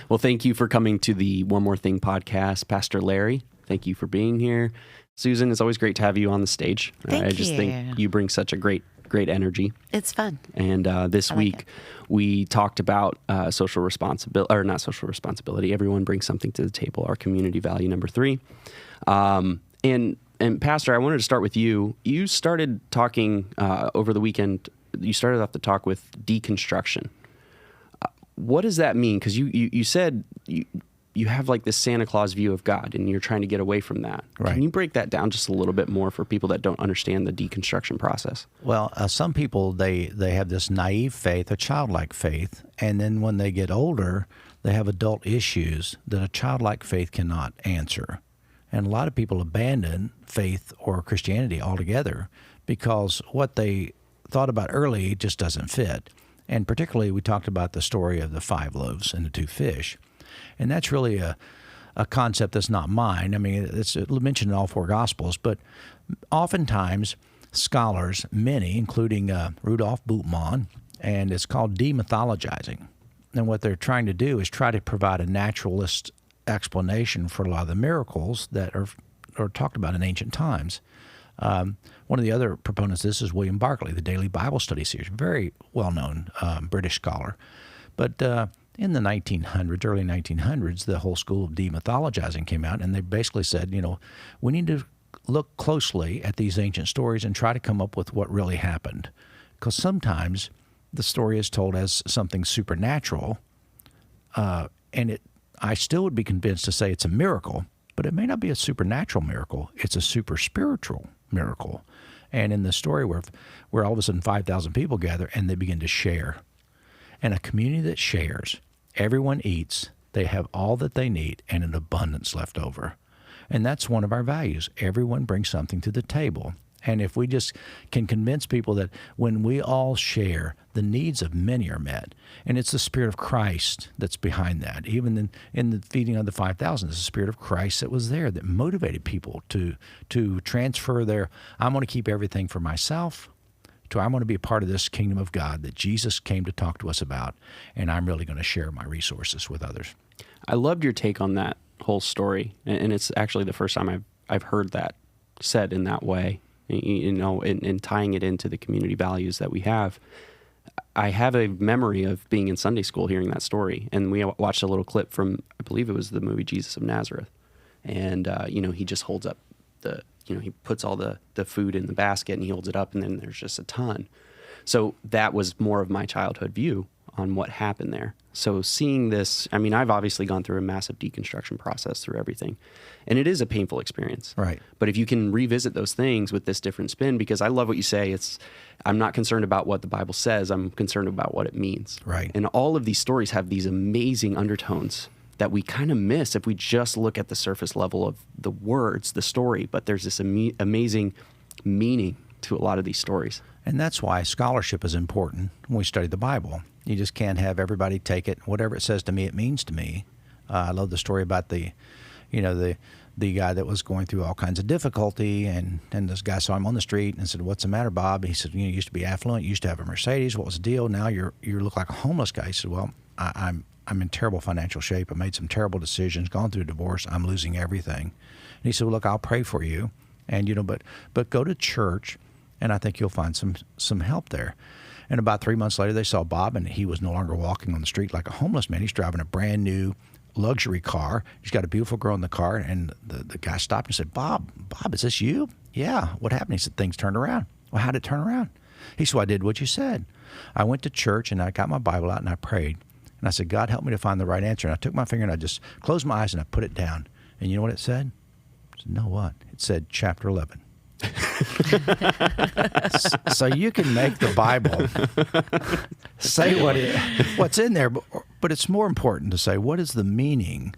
Well, thank you for coming to the One More Thing podcast, Pastor Larry. Thank you for being here. Susan, it's always great to have you on the stage. Thank I just you. think you bring such a great energy. It's fun. And this week we talked about social responsibility, or not social responsibility. Everyone brings something to the table. Our community value number 3. And Pastor, I wanted to start with you. You started talking over the weekend. You started off the talk with deconstruction. What does that mean? Because you said you have like this Santa Claus view of God, and you're trying to get away from that. Right. Can you break that down just a little bit more for people that don't understand the deconstruction process? Well, some people, they have this naive faith, a childlike faith, and then when they get older, they have adult issues that a childlike faith cannot answer. And a lot of people abandon faith or Christianity altogether because what they thought about early just doesn't fit. And particularly, we talked about the story of the 5 loaves and the 2 fish. And that's really a concept that's not mine. I mean, it's mentioned in all 4 Gospels, but oftentimes scholars, many, including Rudolf Bultmann, and it's called demythologizing. And what they're trying to do is try to provide a naturalist explanation for a lot of the miracles that are talked about in ancient times. One of the other proponents of this is William Barclay, the Daily Bible Study Series, very well-known British scholar. But in the 1900s, early 1900s, the whole school of demythologizing came out, and they basically said, we need to look closely at these ancient stories and try to come up with what really happened. Because sometimes the story is told as something supernatural, and I still would be convinced to say it's a miracle, but it may not be a supernatural miracle. It's a super spiritual miracle. And in the story where all of a sudden 5,000 people gather and they begin to share. And a community that shares, everyone eats, they have all that they need and an abundance left over. And that's one of our values. Everyone brings something to the table. And if we just can convince people that when we all share, the needs of many are met. And it's the Spirit of Christ that's behind that. Even in the feeding of the 5,000, it's the Spirit of Christ that was there that motivated people to transfer their, I'm going to keep everything for myself, to I'm going to be a part of this kingdom of God that Jesus came to talk to us about, and I'm really going to share my resources with others. I loved your take on that whole story, and it's actually the first time I've heard that said in that way. And tying it into the community values that we have. I have a memory of being in Sunday school hearing that story, and we watched a little clip from, I believe it was the movie Jesus of Nazareth, and he just holds up he puts all the food in the basket and he holds it up, and then there's just a ton. So that was more of my childhood view on what happened there. So seeing this, I mean, I've obviously gone through a massive deconstruction process through everything, and it is a painful experience. Right. But if you can revisit those things with this different spin, because I love what you say, I'm not concerned about what the Bible says, I'm concerned about what it means. Right. And all of these stories have these amazing undertones that we kind of miss if we just look at the surface level of the words, the story, but there's this amazing meaning to a lot of these stories. And that's why scholarship is important when we study the Bible. You just can't have everybody take it, whatever it says to me, it means to me. I love the story about the guy that was going through all kinds of difficulty, and this guy saw him on the street and said, "What's the matter, Bob?" He said, "You used to be affluent, you used to have a Mercedes. What was the deal? Now you look like a homeless guy." He said, "Well, I'm in terrible financial shape. I made some terrible decisions, gone through a divorce. I'm losing everything." And he said, "Well, look, I'll pray for you, and but go to church, and I think you'll find some help there." And about 3 months later, they saw Bob, and he was no longer walking on the street like a homeless man. He's driving a brand new luxury car. He's got a beautiful girl in the car, and the guy stopped and said, Bob, is this you?" "Yeah." "What happened?" He said, "Things turned around." "Well, how did it turn around?" He said, "Well, I did what you said. I went to church, and I got my Bible out, and I prayed. And I said, God, help me to find the right answer." And I took my finger, and I just closed my eyes, and I put it down. And you know what it said? I said, "No, what?" It said, chapter 11. So you can make the Bible say what's in there, but it's more important to say, what is the meaning?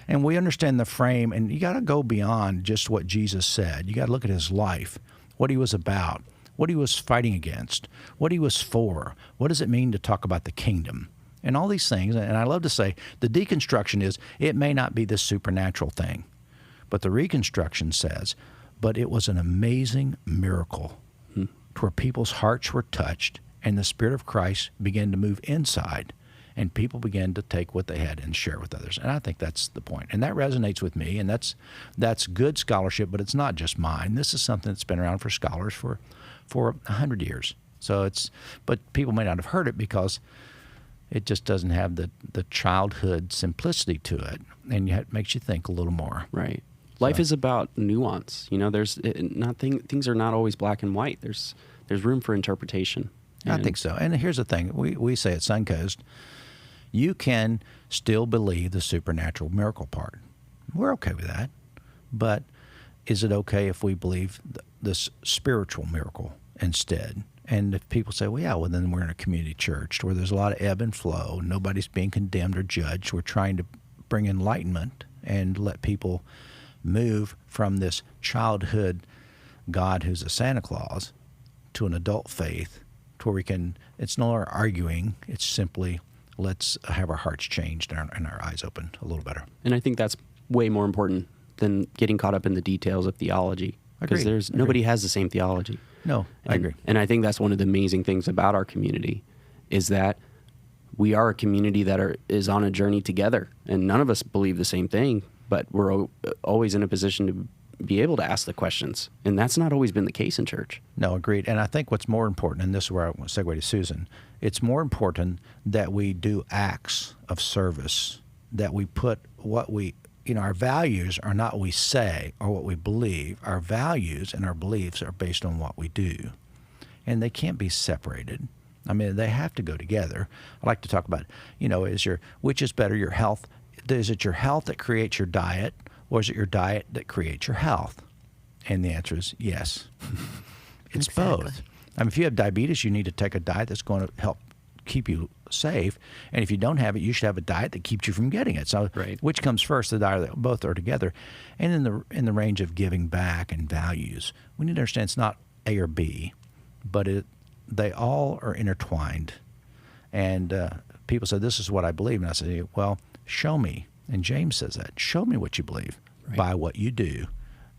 And we understand the frame, and you got to go beyond just what Jesus said. You got to look at his life, what he was about, what he was fighting against, what he was for. What does it mean to talk about the kingdom? And all these things. And I love to say the deconstruction is, it may not be this supernatural thing, but the reconstruction says, but it was an amazing miracle to where people's hearts were touched and the Spirit of Christ began to move inside. and people began to take what they had and share with others. And I think that's the point. And that resonates with me, and that's good scholarship, but it's not just mine. This is something that's been around for scholars for 100 years. So but people may not have heard it because it just doesn't have the childhood simplicity to it, and it makes you think a little more. Right. Life is about nuance. Things are not always black and white. There's room for interpretation. I think so. And here's the thing. We say at Suncoast, you can still believe the supernatural miracle part. We're okay with that. But is it okay if we believe this spiritual miracle instead? And if people say, well, then we're in a community church where there's a lot of ebb and flow. Nobody's being condemned or judged. We're trying to bring enlightenment and let people move from this childhood God who's a Santa Claus to an adult faith to where it's no longer arguing. It's simply, let's have our hearts changed and our eyes opened a little better. And I think that's way more important than getting caught up in the details of theology. Because nobody has the same theology. No, I agree. And I think that's one of the amazing things about our community is that we are a community that is on a journey together. And none of us believe the same thing, but we're always in a position to be able to ask the questions. And that's not always been the case in church. No, agreed. And I think what's more important, and this is where I want to segue to Susan, it's more important that we do acts of service, that we put our values are not what we say or what we believe. Our values and our beliefs are based on what we do. And they can't be separated. I mean, they have to go together. I like to talk about, which is better, your health? Is it your health that creates your diet, or is it your diet that creates your health? And the answer is yes. It's both. I mean, if you have diabetes, you need to take a diet that's going to help keep you safe. And if you don't have it, you should have a diet that keeps you from getting it. So which comes first, the diet? Both are together. And in the range of giving back and values, we need to understand it's not A or B, but they all are intertwined. And people say, this is what I believe. And I say, well, show me. And James says that. Show me what you believe by what you do.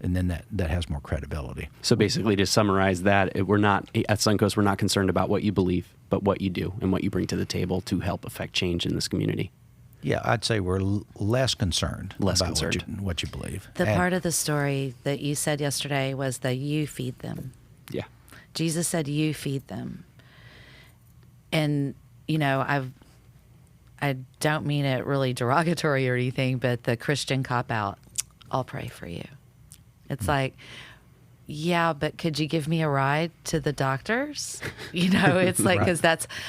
And then that has more credibility. So basically, to summarize that, we're not at Suncoast, we're not concerned about what you believe, but what you do and what you bring to the table to help affect change in this community. Yeah, I'd say we're less concerned about what you believe. The part of the story that you said yesterday was that you feed them. Yeah. Jesus said, you feed them. And, I don't mean it really derogatory or anything, but the Christian cop-out, I'll pray for you. It's like, yeah, but could you give me a ride to the doctors? It's like, because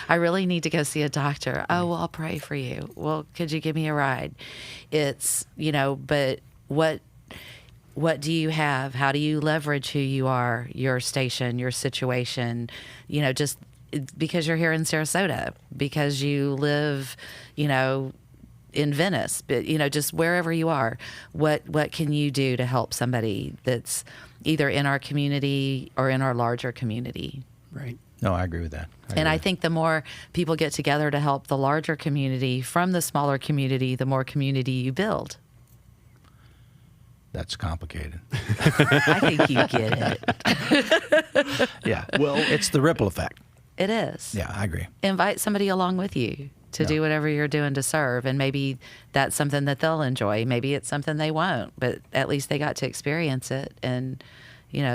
I really need to go see a doctor. Oh, well, I'll pray for you. Well, could you give me a ride? It's, but what do you have? How do you leverage who you are, your station, your situation, just because you're here in Sarasota, because you live, in Venice, but just wherever you are, what can you do to help somebody that's either in our community or in our larger community? Right. No, I agree with that. I think the more people get together to help the larger community from the smaller community, the more community you build. That's complicated. I think you get it. Yeah. Well, it's the ripple effect. It is. Yeah, I agree. Invite somebody along with you to do whatever you're doing to serve. And maybe that's something that they'll enjoy. Maybe it's something they won't, but at least they got to experience it. And,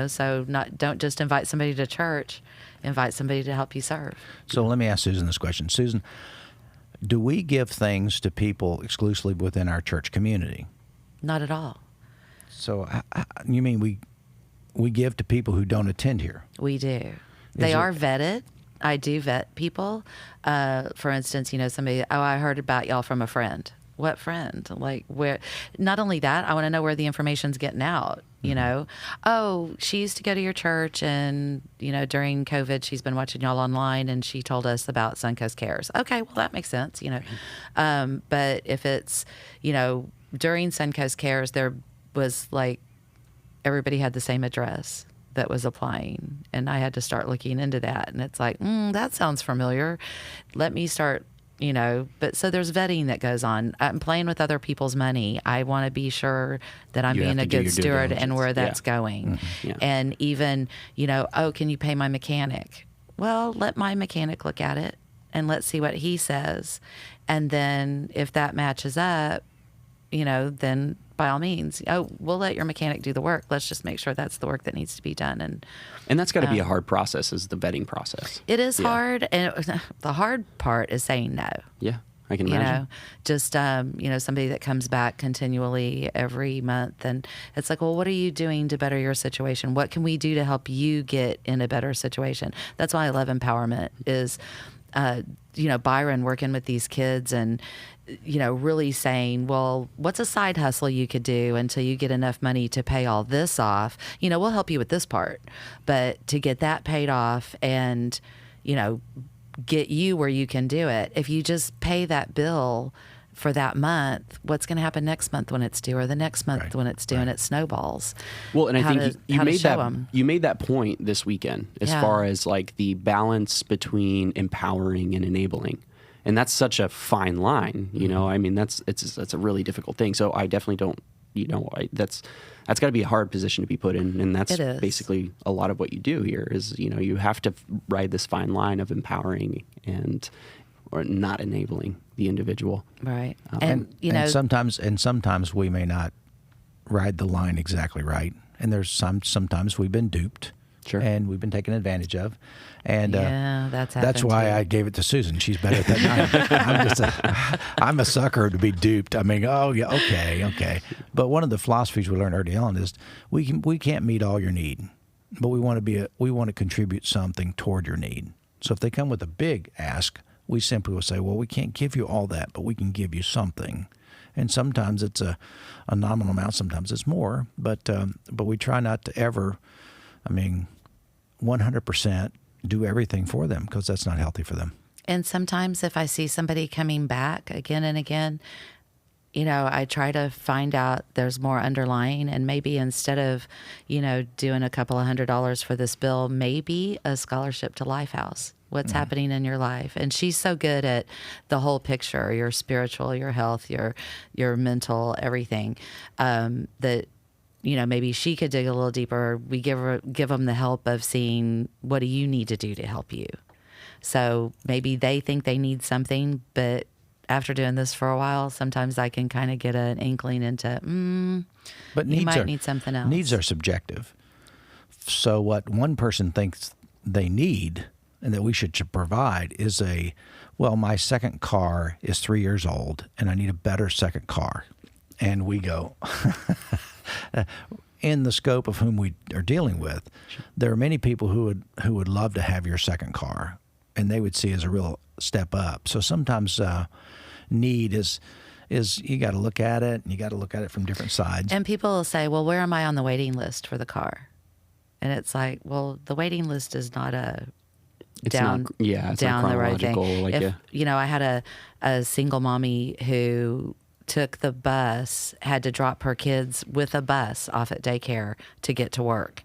so don't just invite somebody to church, invite somebody to help you serve. So let me ask Susan this question. Susan, do we give things to people exclusively within our church community? Not at all. So you mean we give to people who don't attend here? We do. They are vetted. I do vet people. For instance, somebody, I heard about y'all from a friend. What friend? Like, where? Not only that, I want to know where the information's getting out. Oh, she used to go to your church, and during COVID, she's been watching y'all online, and she told us about Suncoast Cares. Okay, well that makes sense. But if it's during Suncoast Cares, there was like everybody had the same address that was applying, and I had to start looking into that, and it's like, that sounds familiar. Let me start, but so there's vetting that goes on. I'm playing with other people's money. I want to be sure that I'm being a good steward and where that's going. Mm-hmm. Yeah. And even, can you pay my mechanic? Well, let my mechanic look at it and let's see what he says. And then if that matches up, then by all means, we'll let your mechanic do the work. Let's just make sure that's the work that needs to be done. And that's got to be a hard process, is the vetting process. It is hard. And the hard part is saying no. Yeah, I can imagine. Just, somebody that comes back continually every month. And it's like, well, what are you doing to better your situation? What can we do to help you get in a better situation? That's why I love empowerment is, Byron working with these kids and, really saying, well, what's a side hustle you could do until you get enough money to pay all this off? We'll help you with this part, but to get that paid off and, get you where you can do it. If you just pay that bill for that month, what's going to happen next month when it's due, or the next month when it's due, and it snowballs? Well, and I think you made that point this weekend as far as like the balance between empowering and enabling. And that's such a fine line, I mean, that's a really difficult thing. So I definitely don't, that's got to be a hard position to be put in. And that's basically a lot of what you do here is, you have to ride this fine line of empowering or not enabling the individual. Right. And sometimes we may not ride the line exactly right. And there's sometimes we've been duped. Sure. And we've been taken advantage of. And that's why I gave it to Susan. She's better at that. I'm a sucker to be duped. I mean, okay. But one of the philosophies we learned early on is we can't meet all your need, but we want to contribute something toward your need. So if they come with a big ask, we simply will say, well, we can't give you all that, but we can give you something. And sometimes it's a nominal amount, sometimes it's more, but we try not to ever, 100% do everything for them, because that's not healthy for them. And sometimes if I see somebody coming back again and again, I try to find out there's more underlying, and maybe instead of, doing a couple of $100 for this bill, maybe a scholarship to Lifehouse. What's happening in your life? And she's so good at the whole picture, your spiritual, your health, your mental, everything, that, maybe she could dig a little deeper. We give them the help of seeing, what do you need to do to help you? So maybe they think they need something, but after doing this for a while, sometimes I can kind of get an inkling into, but you might need something else. Needs are subjective. So what one person thinks they need and that we should provide is my second car is 3 years old and I need a better second car. And we go, in the scope of whom we are dealing with, there are many people who would love to have your second car, and they would see as a real step up. So sometimes need is you got to look at it, and you got to look at it from different sides. And people will say, well, where am I on the waiting list for the car? And it's like, well, the waiting list is not down the road thing. I had a single mommy who took the bus, had to drop her kids with a bus off at daycare to get to work.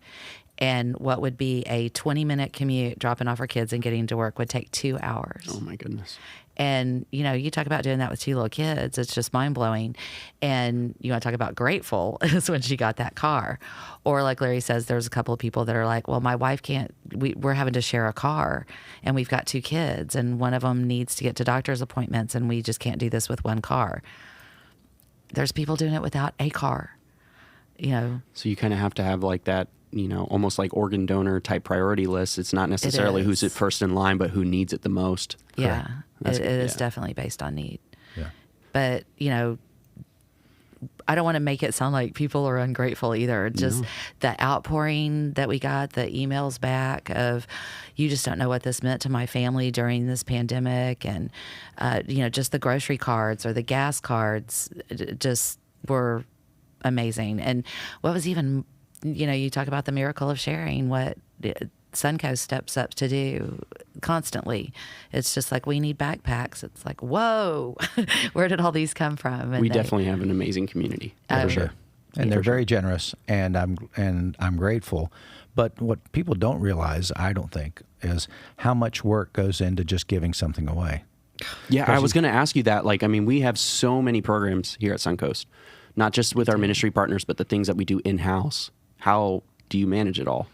And what would be a 20-minute commute, dropping off her kids and getting to work, would take 2 hours. Oh, my goodness. And, you talk about doing that with 2 little kids. It's just mind-blowing. And you want to talk about grateful is when she got that car. Or like Larry says, there's a couple of people that are like, well, my wife can't, we're having to share a car, and we've got 2 kids, and one of them needs to get to doctor's appointments, and we just can't do this with one car. There's people doing it without a car, So you kind of have to have like that, almost like organ donor type priority list. It's not necessarily who's at first in line, but who needs it the most. Yeah, it is definitely based on need. Yeah. But, I don't want to make it sound like people are ungrateful either. Just the outpouring that we got, the emails back of, you just don't know what this meant to my family during this pandemic. And, just the grocery cards or the gas cards just were amazing. And what was even, you talk about the miracle of sharing, what Suncoast steps up to do constantly. It's just like, we need backpacks. It's like, whoa, where did all these come from? And we definitely have an amazing community. For sure. And they're very generous, and I'm grateful. But what people don't realize, I don't think, is how much work goes into just giving something away. Yeah, I was going to ask you that. We have so many programs here at Suncoast, not just with our ministry partners, but the things that we do in-house. How do you manage it all?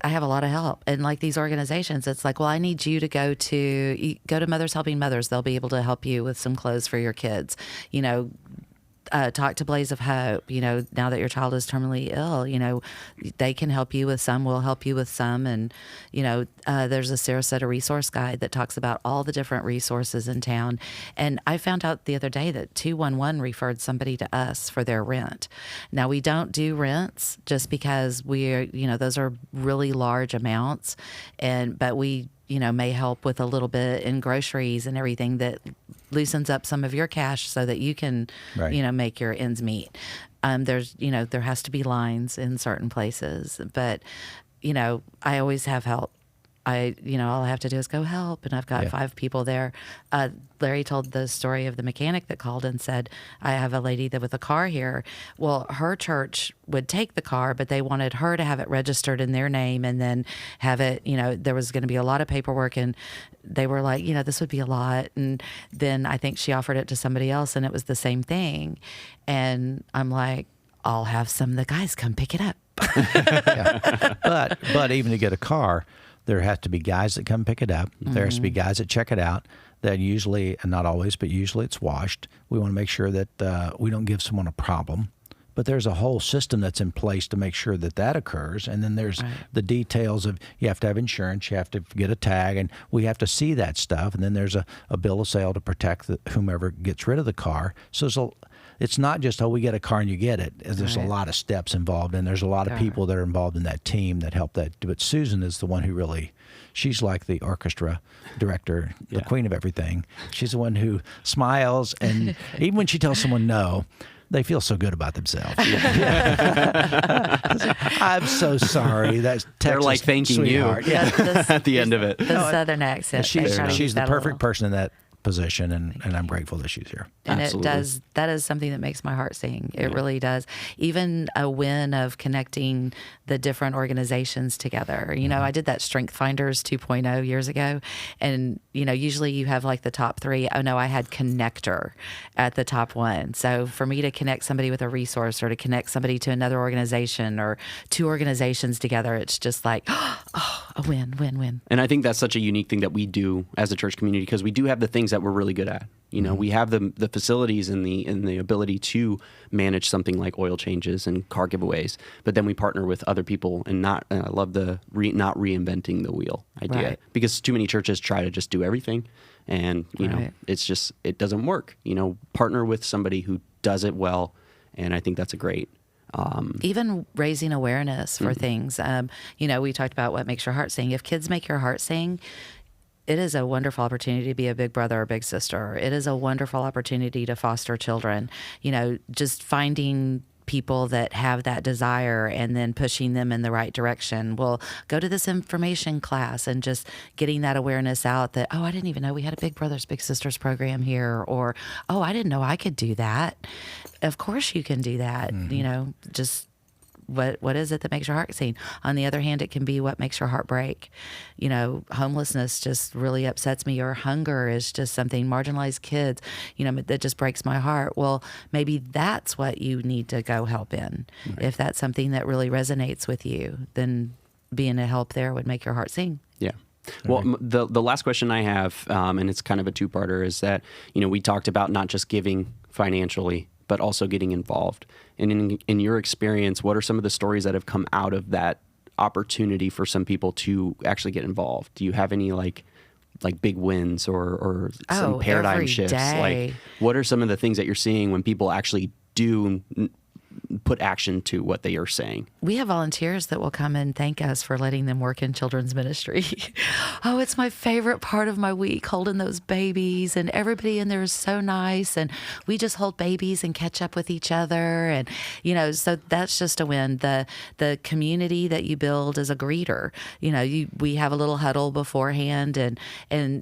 I have a lot of help. And like these organizations, it's like, well, I need you to go to Mothers Helping Mothers. They'll be able to help you with some clothes for your kids. Talk to Blaze of Hope. Now that your child is terminally ill, they can help you with some. We'll help you with some. And, there's a Sarasota resource guide that talks about all the different resources in town. And I found out the other day that 211 referred somebody to us for their rent. Now, we don't do rents just because those are really large amounts. But we, may help with a little bit in groceries and everything that loosens up some of your cash so that you can, Right. make your ends meet. There has to be lines in certain places, but, I always have help. All I have to do is go help, and I've got 5 people there. Larry told the story of the mechanic that called and said, I have a lady that with a car here. Well, her church would take the car, but they wanted her to have it registered in their name and then have it, there was going to be a lot of paperwork, and they were like, this would be a lot. And then I think she offered it to somebody else, and it was the same thing. And I'm like, I'll have some of the guys come pick it up. But even to get a car, there has to be guys that come pick it up. There has to be guys that check it out. That usually, and not always, but usually it's washed. We want to make sure that we don't give someone a problem. But there's a whole system that's in place to make sure that occurs. And then there's the details of you have to have insurance, you have to get a tag, and we have to see that stuff. And then there's a bill of sale to protect whomever gets rid of the car. So it's not just, we get a car and you get it. There's a lot of steps involved, and there's a lot of people that are involved in that team that help that. But Susan is the one who really, she's like the orchestra director, the queen of everything. She's the one who smiles, and even when she tells someone no, they feel so good about themselves. I'm so sorry. That's Texas They're like thanking sweetheart. you at the end of it. The Southern accent. She's the perfect person in that position, and I'm grateful that she's here. And Absolutely. that is something that makes my heart sing. It really does. Even a win of connecting the different organizations together. I did that Strength Finders 2.0 years ago. And, usually you have like the top 3. Oh no, I had Connector at the top 1. So for me to connect somebody with a resource or to connect somebody to another organization or 2 organizations together, it's just like, a win, win, win. And I think that's such a unique thing that we do as a church community, because we do have the things that we're really good at. We have the facilities and the ability to manage something like oil changes and car giveaways, but then we partner with other people and I love the not reinventing the wheel idea, because too many churches try to just do everything, and it's just, it doesn't work. Partner with somebody who does it well, and I think that's a great. Even raising awareness for things. We talked about what makes your heart sing. If kids make your heart sing, it is a wonderful opportunity to be a big brother or big sister. It is a wonderful opportunity to foster children. Just finding people that have that desire and then pushing them in the right direction. Well, go to this information class and just getting that awareness out that, I didn't even know we had a Big Brothers Big Sisters program here, or, I didn't know I could do that. Of course you can do that. Just what is it that makes your heart sing? On the other hand, it can be what makes your heart break. Homelessness just really upsets me, or hunger is just something, marginalized kids, that just breaks my heart. Well, maybe that's what you need to go help in. Right. If that's something that really resonates with you, then being a help there would make your heart sing. Yeah. Well, the last question I have, and it's kind of a two-parter, is that, we talked about not just giving financially, but also getting involved. And in your experience, what are some of the stories that have come out of that opportunity for some people to actually get involved? Do you have any like big wins or some paradigm shifts? Day. Like, what are some of the things that you're seeing when people actually do put action to what they are saying? We have volunteers that will come and thank us for letting them work in children's ministry. It's my favorite part of my week, holding those babies, and everybody in there is so nice, and we just hold babies and catch up with each other, and so that's just a win. The community that you build as a greeter, we have a little huddle beforehand, and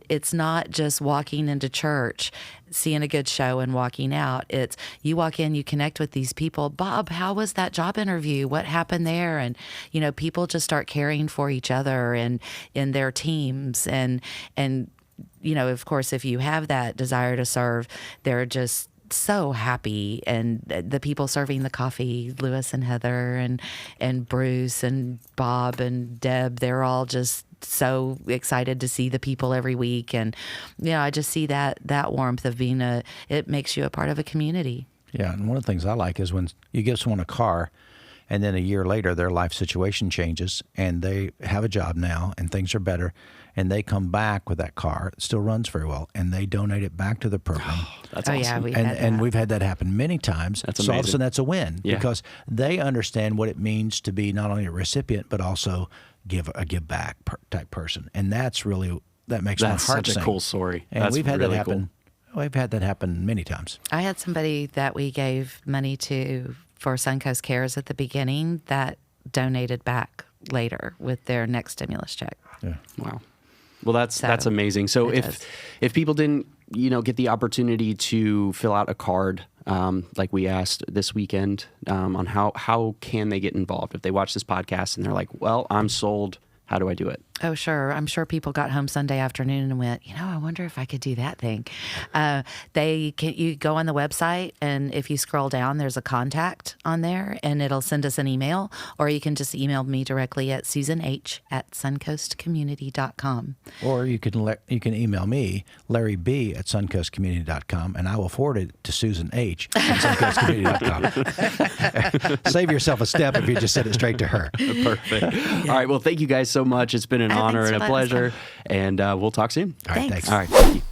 it's not just walking into church, seeing a good show and walking out. It's you walk in, you connect with these people. Bob, how was that job interview? What happened there? And, people just start caring for each other and in their teams. And, of course, if you have that desire to serve, they're just so happy, and the people serving the coffee, Lewis and Heather and Bruce and Bob and Deb, they're all just so excited to see the people every week. And I just see that warmth of being it makes you a part of a community. Yeah, and one of the things I like is when you give someone a car, and then a year later their life situation changes and they have a job now and things are better, and they come back with that car. It still runs very well, and they donate it back to the program. That's awesome. Yeah, we've had that happen many times. That's so all of a amazing. sudden that's a win, Yeah. because they understand what it means to be not only a recipient but also give back type person, and that makes my heart such sing. a cool story. And That's we've had really that happen. We've had that happen many times. I had somebody that we gave money to for Suncoast Cares at the beginning that donated back later with their next stimulus check. Yeah. Wow. Well, that's amazing. So if people didn't, get the opportunity to fill out a card, like we asked this weekend, on how can they get involved? If they watch this podcast and they're like, well, I'm sold, how do I do it? Oh, sure. I'm sure people got home Sunday afternoon and went, I wonder if I could do that thing. You go on the website, and if you scroll down, there's a contact on there, and it'll send us an email, or you can just email me directly at susanh@suncoastcommunity.com. Or you can email me, Larry B. at suncoastcommunity.com, and I will forward it to Susan H. at suncoastcommunity.com. Save yourself a step if you just send it straight to her. Perfect. All right. Well, thank you guys so much. It's been an honor thanks and for a letting us pleasure. And we'll talk soon. All right, Thanks. thanks. All right. Thank you.